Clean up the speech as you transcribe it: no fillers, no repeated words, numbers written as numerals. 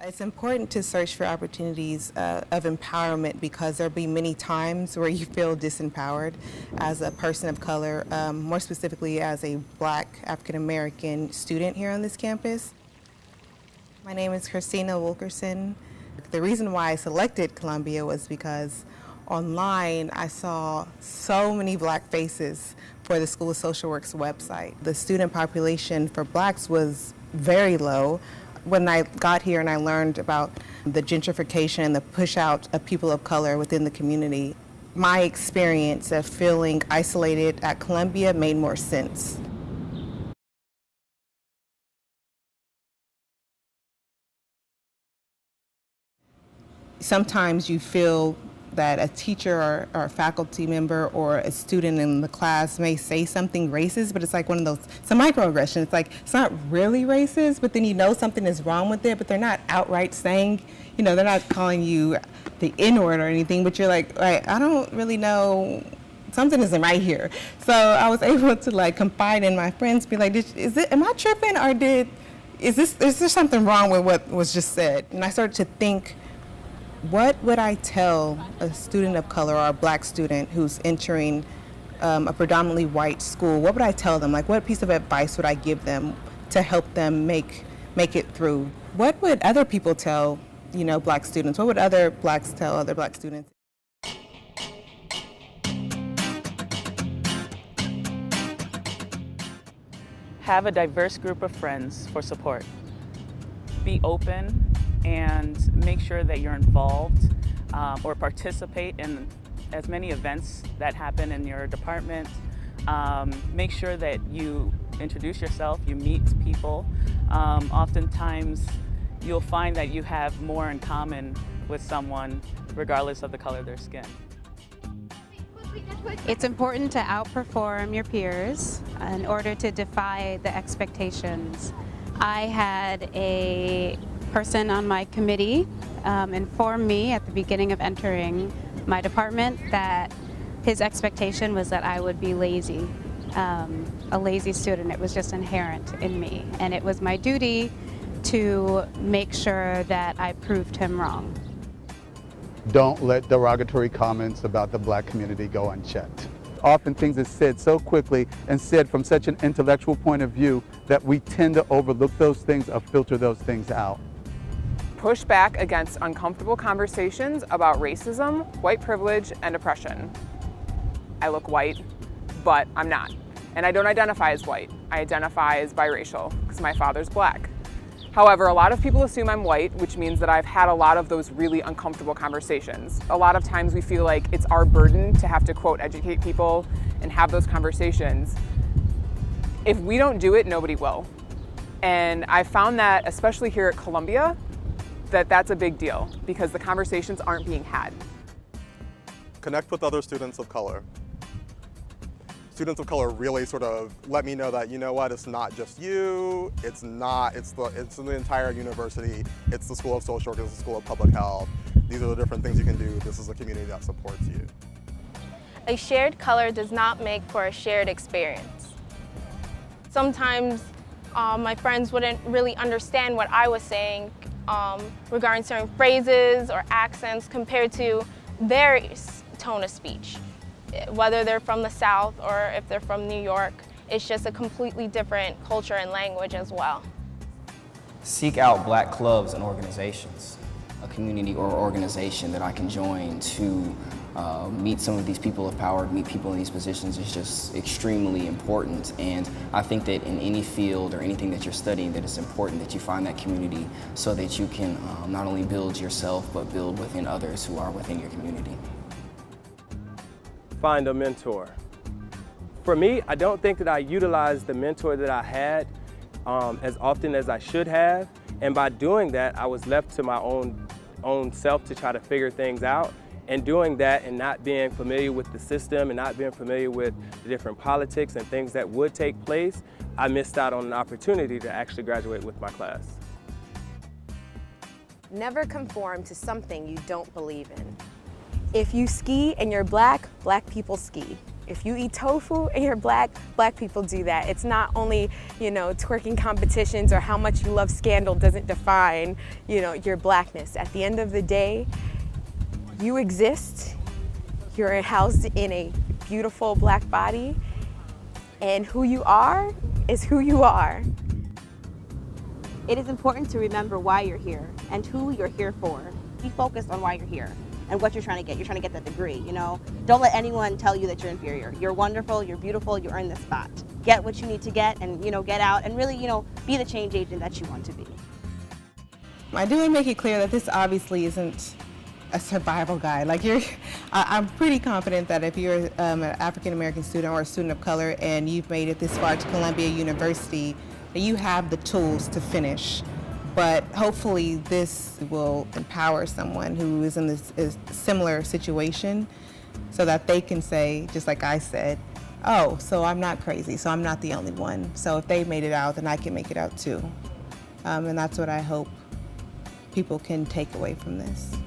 It's important to search for opportunities of empowerment because there'll be many times where you feel disempowered as a person of color, more specifically as a Black African-American student here on this campus. My name is Christina Wilkerson. The reason why I selected Columbia was because online I saw so many Black faces for the School of Social Work's website. The student population for Blacks was very low. When I got here and I learned about the gentrification and the push out of people of color within the community, my experience of feeling isolated at Columbia made more sense. Sometimes you feel that a teacher or a faculty member or a student in the class may say something racist, but it's like one of those, it's a microaggression. It's like, it's not really racist, but then you know something is wrong with it, but they're not outright saying, they're not calling you the N-word or anything, but you're like, I don't really know, something isn't right here. So I was able to confide in my friends, be like, am I tripping or is there something wrong with what was just said? And I started to think, what would I tell a student of color or a Black student who's entering a predominantly white school? What would I tell them? What piece of advice would I give them to help them make it through? What would other people tell, Black students? What would other Blacks tell other Black students? Have a diverse group of friends for support. Be open and make sure that you're involved or participate in as many events that happen in your department. Make sure that you introduce yourself, you meet people. Oftentimes you'll find that you have more in common with someone regardless of the color of their skin. It's important to outperform your peers in order to defy the expectations. I had a person on my committee informed me at the beginning of entering my department that his expectation was that I would be lazy, a lazy student. It was just inherent in me, and it was my duty to make sure that I proved him wrong. Don't let derogatory comments about the Black community go unchecked. Often things are said so quickly and said from such an intellectual point of view that we tend to overlook those things or filter those things out. Push back against uncomfortable conversations about racism, white privilege, and oppression. I look white, but I'm not. And I don't identify as white. I identify as biracial because my father's Black. However, a lot of people assume I'm white, which means that I've had a lot of those really uncomfortable conversations. A lot of times we feel like it's our burden to have to, quote, educate people and have those conversations. If we don't do it, nobody will. And I found that, especially here at Columbia, that's a big deal because the conversations aren't being had. Connect with other students of color. Students of color really sort of let me know that, it's not just you, it's the entire university, it's the School of Social Work, it's the School of Public Health. These are the different things you can do. This is a community that supports you. A shared color does not make for a shared experience. Sometimes my friends wouldn't really understand what I was saying regarding certain phrases or accents compared to their tone of speech. Whether they're from the South or if they're from New York, it's just a completely different culture and language as well. Seek out Black clubs and organizations, a community or organization that I can join to meet some of these people of power, meet people in these positions is just extremely important. And I think that in any field or anything that you're studying, that it's important that you find that community so that you can not only build yourself, but build within others who are within your community. Find a mentor. For me, I don't think that I utilized the mentor that I had as often as I should have. And by doing that, I was left to my own self to try to figure things out. And doing that and not being familiar with the system and not being familiar with the different politics and things that would take place, I missed out on an opportunity to actually graduate with my class. Never conform to something you don't believe in. If you ski and you're Black, Black people ski. If you eat tofu and you're black, black people do that. It's not only, twerking competitions or how much you love scandal doesn't define, your blackness. At the end of the day, you exist, you're housed in a beautiful black body, and who you are is who you are. It is important to remember why you're here and who you're here for. Be focused on why you're here and what you're trying to get. You're trying to get that degree, Don't let anyone tell you that you're inferior. You're wonderful, you're beautiful, you earned this spot. Get what you need to get and, get out and really, be the change agent that you want to be. I do want to make it clear that this obviously isn't a survival guide. I'm pretty confident that if you're an African American student or a student of color and you've made it this far to Columbia University, that you have the tools to finish. But hopefully this will empower someone who is in this similar situation so that they can say, just like I said, oh, so I'm not crazy, so I'm not the only one. So if they made it out, then I can make it out too. And that's what I hope people can take away from this.